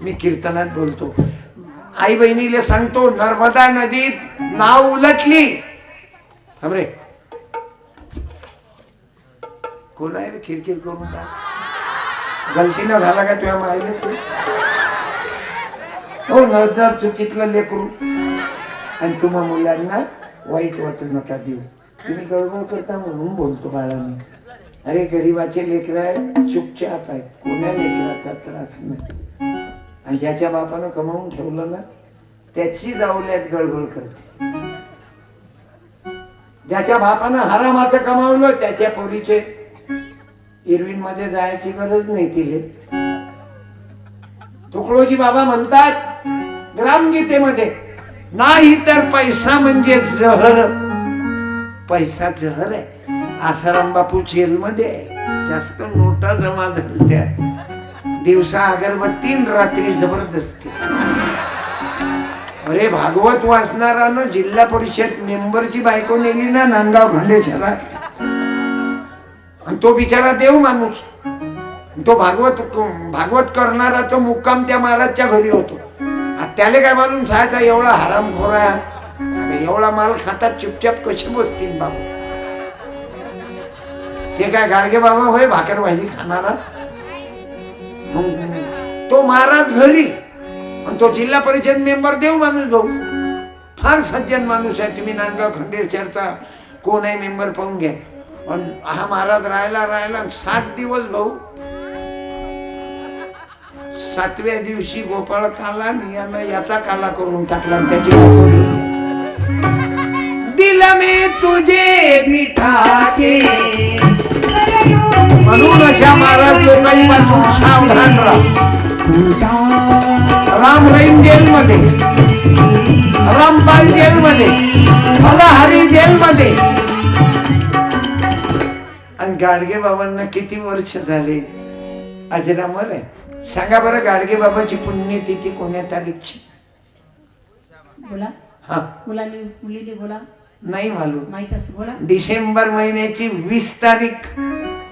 मी कीर्तनात बोलतो, आई बहिणीला सांगतो, नर्मदा नदीत नाव उलटली. रे कोण आहे रे किरकिर करून गलतीनं झाला का तुझ्या मायले तू? हो नजर चुकीतलं लेकरू. आणि तुम्हा मुलांना वाईट वाटू नका देऊ. तुम्ही गडबड करता म्हणून बोलतो बाळांनी. अरे गरीबाचे लेकर आहे, चुपचाप आहे, कोण्या लेकराचा त्रास नाही. आणि ज्याच्या बापानं कमावून ठेवलं ना त्याची जाऊल्यात गडबड करते. ज्याच्या बापानं हरामाचं कमावलं त्याच्या पोरीचे इरविन मध्ये जायची गरज नाही तिले. तुकडोजी बाबा म्हणतात ग्रामगीतेमध्ये, नाही तर पैसा म्हणजे जहर. पैसा जहर आहे. आसाराम बापू जेलमध्ये आहे, जास्त नोटा जमा झाल्या, दिवसा अगरबत्ती, रात्री जबरदस्ती. अरे भागवत वाचणारानं जिल्हा परिषद मेंबरची बायको नेली ना नांदगाव खंडेशाला, आणि तो बिचारा देव माणूस. तो भागवत करणाराचा मुक्काम त्या महाराजच्या घरी होतो. त्याला काय मालूम सायचा एवढा हरामखोर आहे, एवढा माल खातात, चुपचाप कसे बसतील बाबा. ते काय गाडगे बाबा होय भाकर भाजी खाणारा. तो महाराज घरी आणि तो जिल्हा परिषद मेंबर देव माणूस. भाऊ फार सज्जन माणूस आहे. तुम्ही नांदगाव खंडेश्वरचा कोण आहे मेंबर पाहून घ्या. हा महाराज राहिला 7 दिवस. भाऊ 7व्या दिवशी गोपाळ काला यानं याचा काला करून टाकला. त्याची दिल में तुझे मिठा के, म्हणून अशा महाराज लोकांनी पासून सावधान राहा. राम रहीम जेल मध्ये, रामपाल जेल मध्ये, फलाहारी जेल मध्ये. आणि गाडगे बाबांना किती वर्ष झाले? अजरामर आहे. सांगा बरं गाडगे बाबाची पुण्यतिथी कोण्या तारीखची? बोला. हा मुलीने बोला. नाही मालूम. बोला. डिसेंबर महिन्याची 20 तारीख.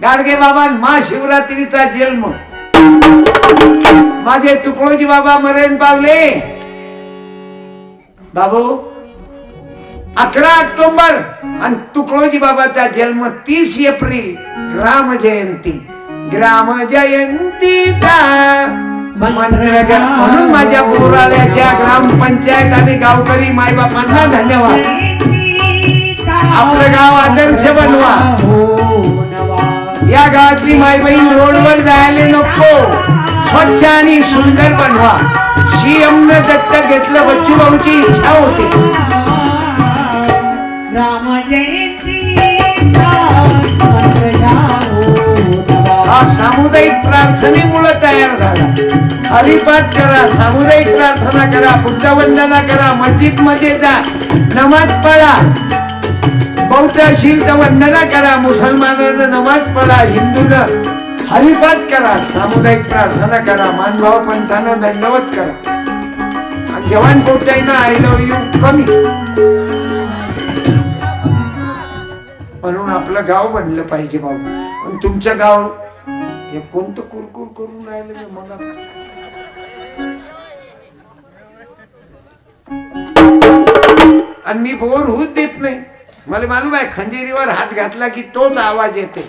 गाडगे बाबा महाशिवरात्रीचा जन्म. माझे तुकडोजी बाबा मरण पावले. बाबू 11 ऑक्टोबर आणि तुकडोजी बाबाचा जन्म 30 एप्रिल. ग्राम जयंती. ग्राम जयंतीचा मंत्र म्हणून माझ्या पोराल्याच्या ग्रामपंचायत आणि गावकरी मायबापांना धन्यवाद. आपलं गाव आदर्श बनवा. या गावातली माय बहीण रोडवर जायला नको, स्वच्छ आणि सुंदर बनवा. सीएम ने दत्तक घेतलं. बच्चू भाऊची इच्छा होती. हा सामुदायिक प्रार्थनेमुळे तयार झाला. हरिपाठ करा, सामुदायिक प्रार्थना करा, बुद्धवंदना करा, मस्जिद मध्ये जा, नमाज पढा. बौद्ध असेल तर वंदना करा, मुसलमानांना नमाज पढा, हिंदूनं हरिपाठ करा, सामुदायिक प्रार्थना करा, मानभाव पंथानं दंडवत करा. आणि जवान पोटाईना आय लव्ह यू कमी. म्हणून आपलं गाव बनलं पाहिजे भाऊ. आणि तुमचं गाव हे कोणतं कुरकुर करून राहिलं मग? आणि मी बोर होत देत नाही. मला मालूम आहे खंजिरीवर हात घातला की तोच आवाज येते.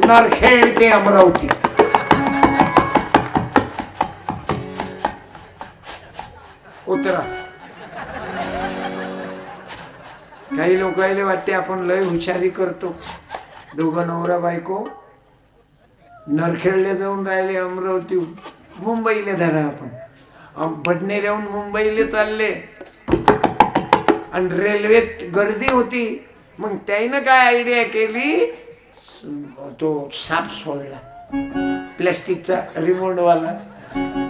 नरखेड ते अमरावती. उतरा. काही लोकांना वाटते आपण लय हुशारी करतो. दोघं नवरा बायको नरखेडले जाऊन राहिले, अमरावती मुंबईला धरा. आपण बडनेऱ्याहून मुंबईला चालले आणि रेल्वेत गर्दी होती. मग त्यानं काय आयडिया केली, तो साप सोडला, प्लॅस्टिकचा रिमोट वाला.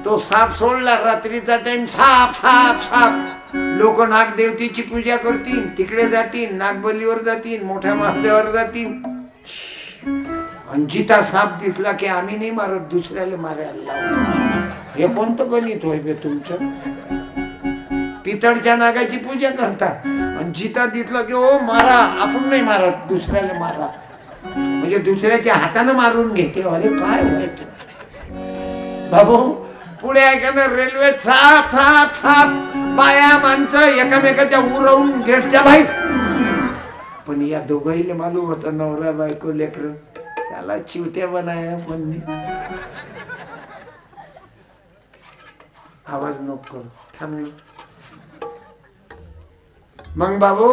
तो साप सोडला. रात्रीचा टाइम. साप साप साप. लोक नागदेवतेची पूजा करतील, तिकडे जातील, नागबलीवर जातील, मोठ्या महादेवावर जातील. आणि जिता साप दिसला की आम्ही नाही मारत, दुसऱ्याला मारायला लावतो. हे कोणतं गणित होय बे तुमचं? पितळच्या नागाची पूजा करतात आणि जिथं दिसलं की ओ मारा, आपण नाही मारत, दुसऱ्याला मारा, म्हणजे दुसऱ्याच्या हातानं मारून घेते. अरे काय व्हायचं बाबू. पुढे ऐका ना, रेल्वे छाप छाप छाप, बाया माणसं एकामेकाच्या उरवून गेटच्या बाहेर. पण या दोघंही मालूम होतं, नवरा बायको लेकर त्याला चिवत्या बनाया. पण आवाज नको करू, थांब ना. मग बाबू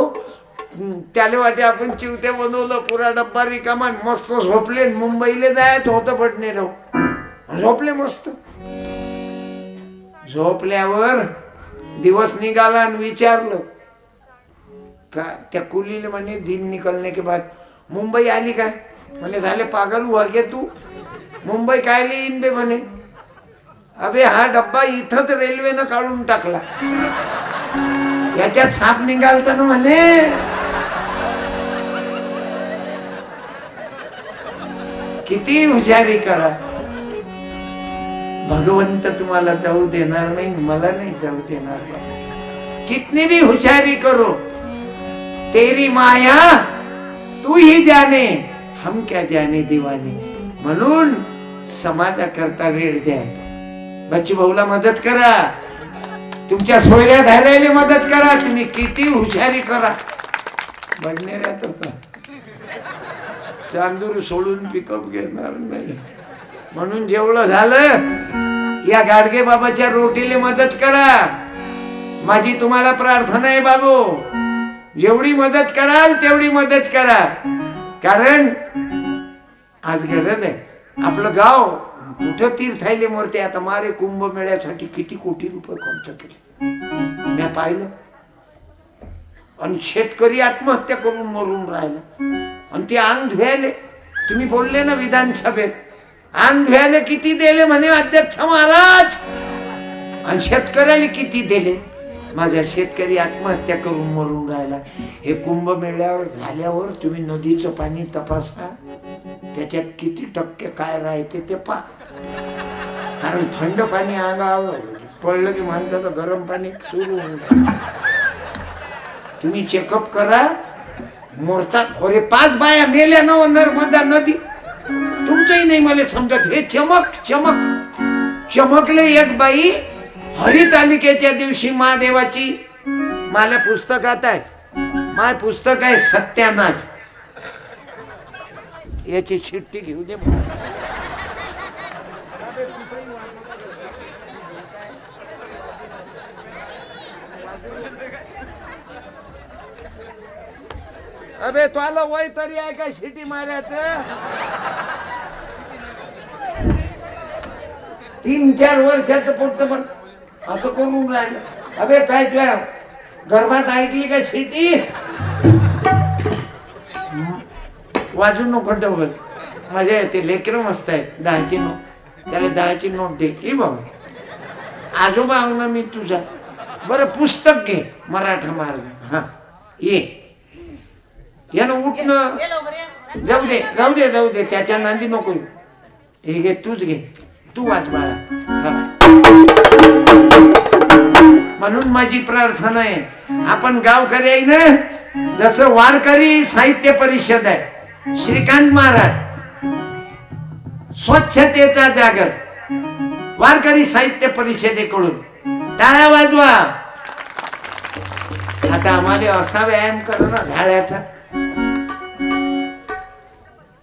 त्याला वाटे आपण चिवते बनवलं, पुरा डब्बा रिकामा, मस्त झोपले. मुंबईला जायचं होतं पटणे राहू, झोपले मस्त. झोपल्यावर दिवस निघाला आणि विचारलं का त्या कुलीला, म्हणे दिन निकलने के बाद मुंबई आली काय? म्हणे झाले पागल हुआ के तू, मुंबई काय येईन बे म्हणे. अबे हा डब्बा इथंच रेल्वेनं काढून टाकला, याच्यात साप निघालत ना म्हणे. किती हुशारी करा, भगवंत तुम्हाला जाऊ देणार नाही, मला नाही जाऊ देणार. कितनी भी हुशारी करो, तेरी माया तू ही जाने, हम क्या जाने दीवाने. म्हणून समाजाकरता वेळ द्या. बच्चू भाऊला मदत करा, तुमच्या सोयऱ्या धारायला मदत करा. तुम्ही किती हुशारी करा, बडनेऱ्यात चांदूर सोडून पिकअप घेणार नाही. म्हणून जेवढं झालं, या गाडगे बाबाच्या रोटीला मदत करा. माझी तुम्हाला प्रार्थना आहे बाबू, जेवढी मदत कराल तेवढी मदत करा. कारण आज गरज आहे. आपलं गाव कुठं तीर्थायले मोरते. आता मारे कुंभमेळ्यासाठी किती कोटी रुपये खर्च केले मी पाहिलं. आणि शेतकरी आत्महत्या करून मरून राहिला. आणि ते अंग धुयाले, तुम्ही बोलले ना विधानसभेत, अंग धुयाले किती दिले म्हणे अध्यक्ष महाराज, आणि शेतकऱ्याला किती दिले. माझा शेतकरी आत्महत्या करून मरून राहिला. हे कुंभमेळ्यावर झाल्यावर तुम्ही नदीचं पाणी तपासा, त्याच्यात किती टक्के काय राहते ते पहा. कारण थंड पाणी अंगावर पडलं की माणसाचं गरम पाणी सुरू होऊन, तुम्ही चेकअप करा. मोरतात. अरे 5 बाया मेल्या ना नर्मदा नदी, तुमचंही नाही मला समजत. हे चमक चमक चमकले. एक बाई हरितालिकेच्या दिवशी महादेवाची, मला पुस्तकात आहे, माय पुस्तक आहे सत्यानाश, याची चिठ्ठी घेऊ दे. अबे तुला वय तरी आहे का शिटी मारायचं? 3-4 वर्षाचं पोट पण असं करून राहिलं. अबे काय तुझ्या गर्भात ऐकली का शिटी? वाजू नको डबल. माझ्या ते लेकरं मस्त आहे. 10ची नोट, त्याला 10ची नोट दे. ए बाबा आजोबा आहो ना मी तुझा. बरं पुस्तक घे, मराठा मार्ग. हा ये यानं उठणं जाऊ दे जाऊ दे जाऊ दे, त्याच्या नांदी नको. हे घे, तूच घे, तू वाच बाळा. म्हणून माझी प्रार्थना आहे, आपण गावकरी आहे ना, जसं वारकरी साहित्य परिषद आहे, श्रीकांत महाराज स्वच्छतेचा जागर, वारकरी साहित्य परिषदेकडून टाळ्या वाजवा. आता आम्हाला असा व्यायाम करा ना झाडाचा.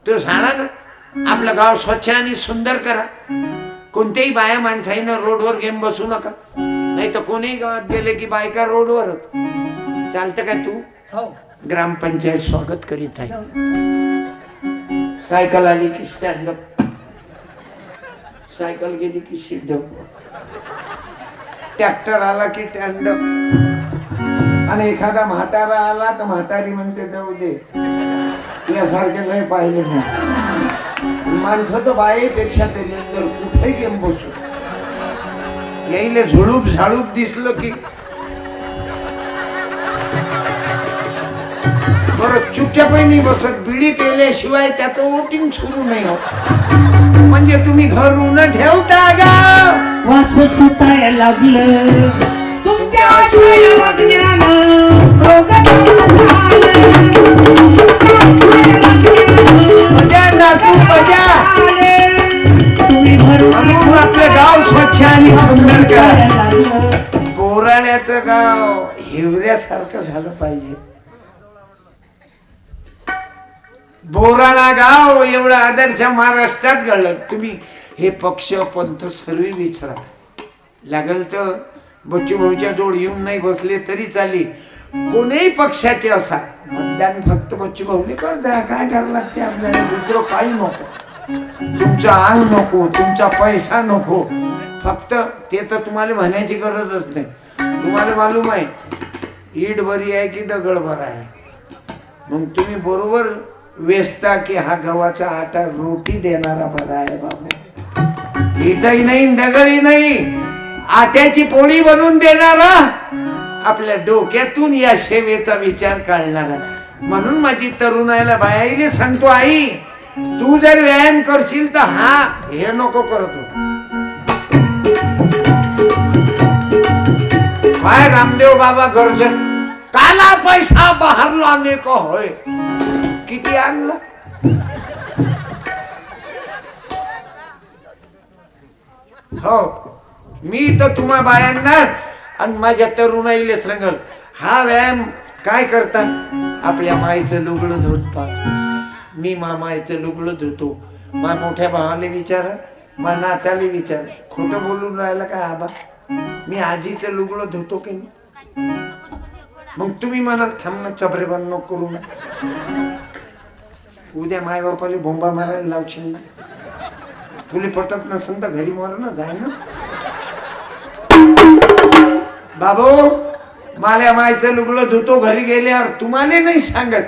तो झाडा ना, आपलं गाव स्वच्छ आणि सुंदर करा. कोणत्याही बाया माणसाईनं रोडवर घेऊन बसू नका, नाही तर कोणीही गावात गेले की बायका रोडवरच. चालतं काय? तू ग्रामपंचायत स्वागत करीत आहे. सायकल आली की स्टँडअप, सायकल गेली की सिटअप, ट्रॅक्टर आला की स्टँडअप, आणि एखादा म्हातारा आला तर म्हातारी म्हणते जाऊ दे, यासारखे नाही पाहिले नाही. माणसं तर बाईपेक्षा ते लेंदर कुठेही गेम बसू. याईले झुडूप झाडूप दिसलं की बरं चुपचापही नाही बसत. बिडी पेल्याशिवाय त्याचं वोटिंग सुरू नाही होत. म्हणजे तुम्ही घर न ठेवता गा, वास सुटायला लागलं, तुमच्या आशय वागण्यानं मजा नातू मजा. तुम्ही म्हणून आपलं गाव स्वच्छ आणि सुंदर करा. भरून बोराळ्याचं गाव हिवऱ्यासारखं झालं पाहिजे. बोराळा गाव एवढं आदर्श महाराष्ट्रात घडलं. तुम्ही हे पक्ष पंथ सर्व विचारा. लागल तर बच्चू भाऊच्या जोड येऊन नाही बसले तरी चालेल. कोणीही पक्षाचे असा मतदान फक्त बच्चू भाऊने करता. काय करायला लागते आपल्याला? दुसरं काही नको. तुमचं अंग नको, तुमचा पैसा नको. फक्त ते तर तुम्हाला म्हणायची गरजच नाही. तुम्हाला मालूम आहे ईट बरी आहे की दगड बरा आहे. मग तुम्ही बरोबर वेचता की हा गव्हाचा आटा रोटी देणारा बरा आहे बाबा. इटही नाही दगडही नाही, आट्याची पोळी बनवून देणारा, आपल्या डोक्यातून या सेवेचा विचार करणारा. म्हणून माझी तरुणाईला बायाईले सांगतो, आई तू जर व्यायाम करशील तर हा हे नको करतो. काय रामदेव बाबा गर्जन काला पैसा बाहेर लावणे को होय. किती आणला? हो मी तर तुम्हा बायांना आणि माझ्या तरुणाईले सांगल, हा व्यायाम काय करता? आपल्या माईचं लुगडं धुतपा. मी मामाईचं लुगडं धुतो. मा मोठ्या भावाला विचारा, मा नात्याला विचार. खोटं बोलून राहिला का आबा? मी आजीचं लुगडं धुतो की नाही? मग तुम्ही म्हणाल थांबणं चबरे बंद नको करू ना. उद्या माय बापाला बोंबा मारायला लावशील ना. तुला पटत नसेल तर घरी मार ना, जाय ना. बाबू मला मायचं लुगडं धुतो घरी गेल्यावर तुम्हाला नाही सांगत.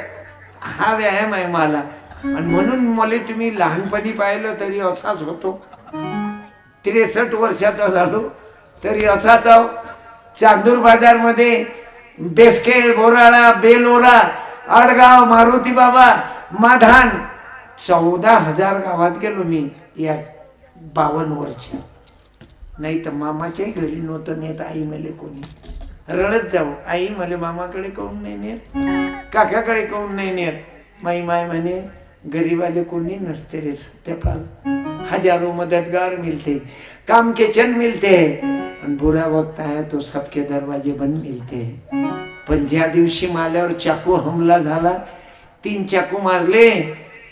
हा व्यायाम आहे मला. आणि म्हणून मला तुम्ही लहानपणी पाहिलं तरी असाच होतो. 63 वर्षाचा झालो तरी असाच आहो. चांदूर बाजार मध्ये बेसखेळ, बोराळा, बेलोरा, आडगाव, मारुती बाबा, माढाण 14,000 गावात गेलो मी या 52 वर्ष. नाही तर मामाच्याही घरी नव्हतं नेत. आई मले कोणी रडत जाऊ, आई मला मामाकडे काऊन नाही नेत, काकाकडे काऊन नाही नेत. माई माय म्हणे गरीबाले कोणी नसते रे सत्यपाल. हजारों मददगार मिलते, काम के चंद मिलते हैं, बुरा वक्त आया तो सबके दरवाजे बंद मिलते हैं. पण ज्या दिवशी माल्यावर चाकू हमला झाला, 3 चाकू मारले,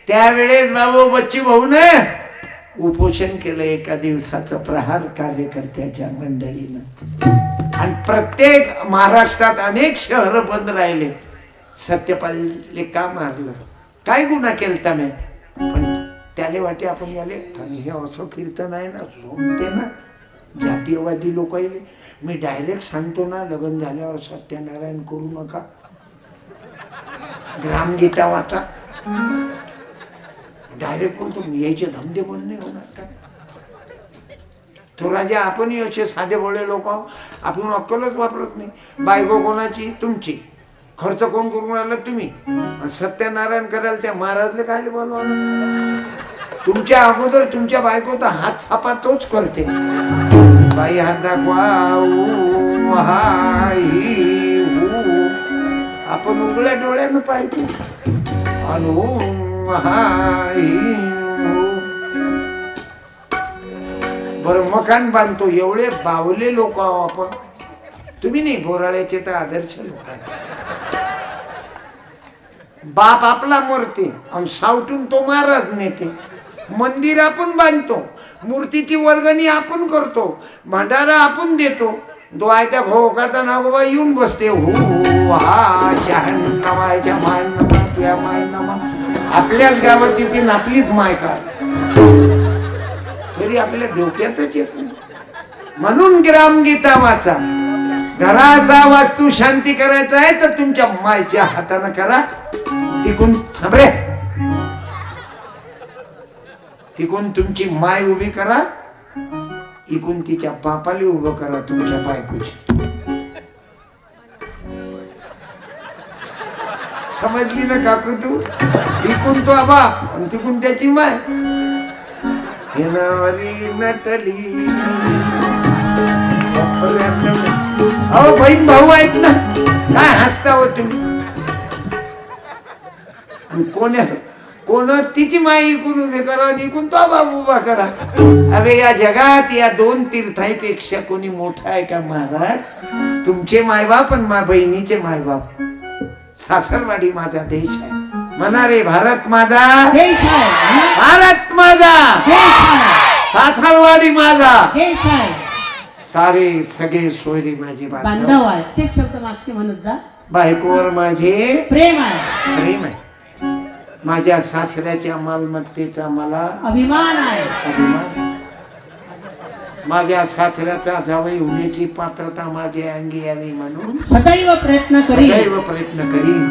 त्यावेळेस बाबू बच्चू भाऊ ने उपोषण केलं 1 दिवसाचं प्रहार कार्यकर्त्याच्या मंडळीनं. आणि प्रत्येक महाराष्ट्रात अनेक शहर बंद राहिले. सत्यपालले का मारलं? काय गुन्हा केलता मी? पण त्याले वाटे आपण याले हे असं कीर्तन आहे ना, झोमते ना जातीयवादी लोक. मी डायरेक्ट सांगतो ना, लग्न झाल्यावर सत्यनारायण करू नका, ग्रामगीता वाचा. डायरेक्ट बोलतो यायचे धंदे बंद नाही होणार का? तो राजा आपण असे साधे बोळे लोक, आपण अक्कलच वापरत नाही. बायको कोणाची? तुमची. खर्च कोण करून राहिला? तुम्ही. सत्यनारायण करायला त्या महाराजले काय बोलवा? तुमच्या अगोदर तुमच्या बायको तर हात छापा तोच करते. बाई हात दाखवा, आपण उघड्या डोळ्यानं पाहिजे. बरं मकान बांधतो, एवढे बावले लोक आहो आपण. तुम्ही नाही, बोराळ्याचे तर आदर्श लोक आहेत. बाप आपला मरते आणि सावटून तो महाराज नेते. मंदिर आपण बांधतो, मूर्तीची वर्गणी आपण करतो, भंडारा आपण देतो. द्वायत्या भोकाचा नागोबा येऊन बसते. हो हा नवायच्या माय नमा, तुया माय नमा. आपल्याच गावात तिथे नापलीच माय का तरी आपल्या डोक्यातच येत नाही. म्हणून ग्रामगीता वाचा. घराचा वास्तू शांती करायचा आहे तर तुमच्या मायच्या हाताने करा. तिकून थांबरे, तिकून तुमची माय उभी करा, इकून तिच्या बापाला उभं करा तुमच्या बायकोची. समजली ना काकू तू? इकून तो आबा आणि तिकून त्याची माय. नटली अहो बहीण भाऊ आहेत ना, काय हसता हो तुम्ही? कोण तिची माई इकून उभी करा आणि इकून तो बाबू उभा करा. अरे या जगात या दोन तीर्थांपेक्षा कोणी मोठा आहे का महाराज? तुमचे मायबाप आणि मा बहिणीचे मायबाप. सासरवाडी माझा देश आहे म्हणा रे. भारत माझा देश आहे. भारत माझा देश आहे. सासरवाडी माझा देश आहे. सारे सगळे सोयरे माझे बांधव बांधव. आहे. ते शब्द मागचे म्हणत जा. बायकोवर माझे प्रेम आहे. प्रेम आहे. माझ्या सासऱ्याच्या मालमत्तेचा मला अभिमान आहे. अभिमान. माझ्या सासऱ्याचा जावई होण्याची पात्रता माझ्या अंगी यावी म्हणून सदैव प्रयत्न करी. सदैव प्रयत्न करीन.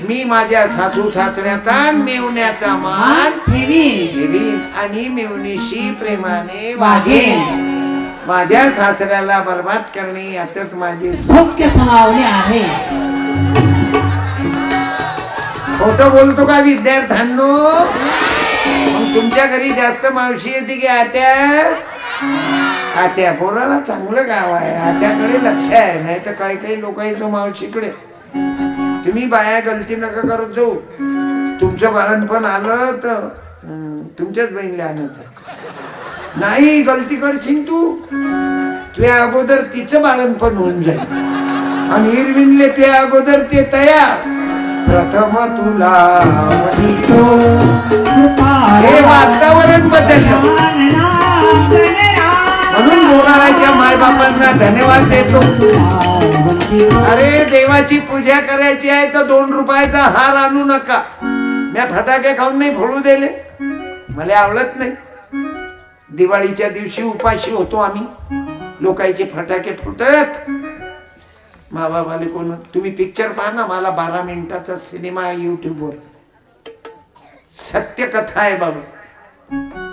मी माझ्या सासू सासऱ्याचा मेवण्याचा मान ठेवीन आणि मेवणीशी प्रेमाने वागेन. माझ्या सासऱ्याला बर्बाद करणे यातच माझे सौख्य समावले आहे. खोटं बोलतो का विद्यार्थ्यांनो? मग तुमच्या घरी जास्त मावशी येते की आत्या? आत्या पोराला चांगलं गाव आहे, आत्याकडे लक्ष आहे. नाही तर काही काही लोक येतो मावशीकडे. तुम्ही बाया गलती नका करत जाऊ. तुमचं बाळणपण आलं तर तुमच्याच बहिणीला आणत नाही. गलती करशील तू, तुझ्या अगोदर तिचं बाळणपण होऊन जाईल. आणि हिरविनले तुझ्या अगोदर ते तयार. प्रथम तुला हे वातावरण बदललं म्हणून मोराच्या मायबापांना धन्यवाद देतो. अरे देवाची पूजा करायची आहे तर 2 रुपयाचा हार आणू नका. मी फटाके खाऊन नाही फोडू दिले, मला आवडत नाही. दिवाळीच्या दिवशी उपाशी होतो आम्ही. लोकांचे फटाके फुटत. मा बाबाले कोण? तुम्ही पिक्चर पहा ना. मला 12 मिनिटाचा सिनेमा आहे युट्यूबवर. सत्य कथा आहे बाबा.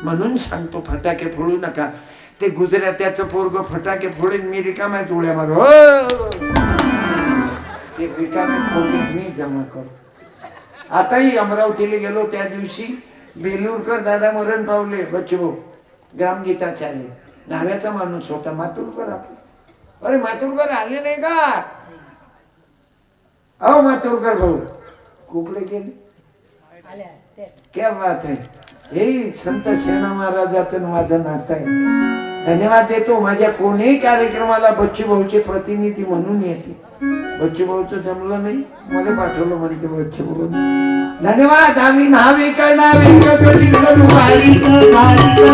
म्हणून सांगतो फटाके फोडू नका. ते गुजरात्याचं पोरग फटाके फोडून मी रिकाम्या जोड्या मारू. हो ते रिकामे खोके मी जमा करू. आताही अमरावतीला गेलो त्या दिवशी बेलूरकर दादा मरण पावले. बच्चू ग्रामगीताचार्य नाव्याचा माणूस होता. मातुरकर आपला. अरे मातुरकर आले नाही का? अहो मातुरकर भाऊ कुठले गेले? क्या बात है. हे संत सेना महाराजाचं माझं नातं आहे. धन्यवाद देतो. माझ्या कोणीही कार्यक्रमाला बच्चू भाऊचे प्रतिनिधी म्हणून येते. बच्चू भाऊचं जमलं नाही, मला पाठवलं म्हणते बच्चू भाऊ. धन्यवाद. आम्ही नावे करणार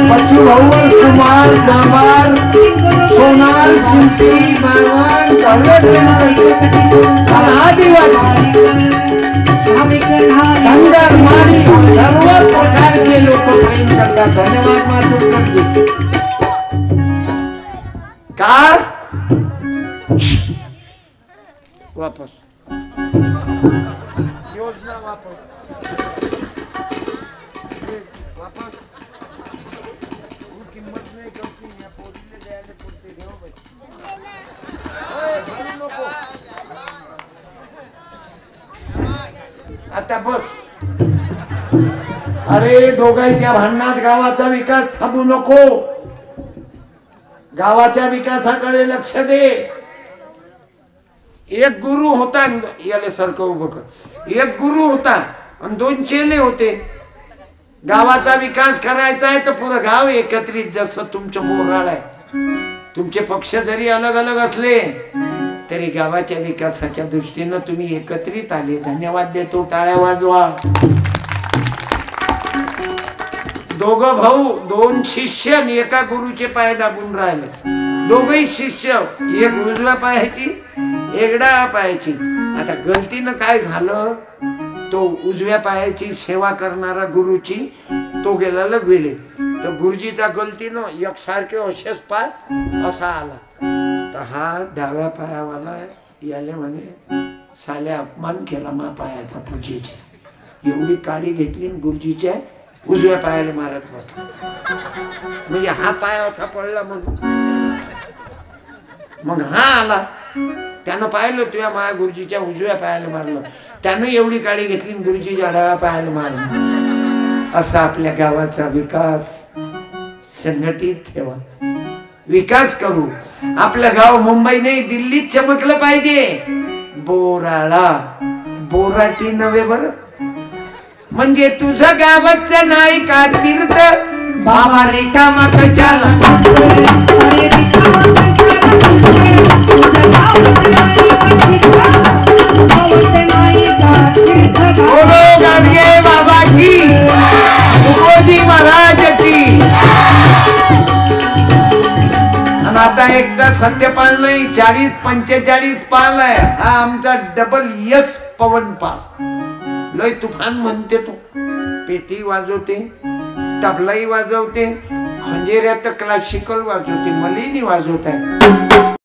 बच्चू भाऊवर कुमार जांभार सोनार शिंपी मारवाड आदिवासी धनगर मारी सर्व प्रकारचे लोक प्रेम करतात. धन्यवाद मातुरकरजी. का वापस योजना वापस वापस किंमत नाही करते. या पोरीने द्यायला पुरते घेऊ बाई. नको आता बस. अरे दोघांच्या भांडणात गावाचा विकास थांबू नको. गावाच्या विकासाकडे लक्ष दे. एक गुरु होता, याला सारखं उभं कर. एक गुरु होता आणि 2 चेले होते. गावाचा विकास करायचा आहे तर पुरं गाव एकत्रित. जसं तुमचं मोराळ आहे. तुमचे पक्ष जरी अलग अलग असले तरी गावाच्या विकासाच्या दृष्टीनं तुम्ही एकत्रित आले. धन्यवाद देतो. टाळ्या वाजवा. 2 भाऊ 2 शिष्य आणि एका गुरुचे पाय दाबून राहिले. दोघही शिष्य. एक उजव्या पायाची एक डाव्या पायाची. आता गलतीनं काय झालं, तो उजव्या पायाची सेवा करणारा गुरुची तो गेला लगविले. तर गुरुजीचा गलतीनं एकसारखे असेच पाय असा आला. तर हा डाव्या पायावाला याले म्हणे साले अपमान केला मा पायाचा पूजेचा. एवढी काडी घेतली गुरुजीच्या उजव्या पायाला मारत बसला. म्हणजे हा पाय असा पडला. मग हा आला. त्यानं पाहिलं तुझ्या माया गुरुजीच्या उजव्या पायाला मारलं. त्यानं एवढी काडी घेतली गुरुजीच्या डाव्या पायाला मारलं. असा आपल्या गावाचा विकास संघटित ठेवा. विकास करू. आपलं गाव मुंबई नाही दिल्लीत चमकलं पाहिजे. बोराळा बोराटी नव्हे बर, म्हणजे तुझं गावच नाही का तीर्थ बाबा रिकामा कशाला. बोलो गाडगे बाबा की, तुकोजी महाराज की. आणि आता एकदा सत्यपाल नाही 40-45 पाल आहे. हा आमचा डबल यस पवन पाल. लय तुफान म्हणते तो, पेटी वाजवते, तबलाही वाजवते, खंजेऱ्यात क्लासिकल वाजवते, मलिनी वाजवत आहे.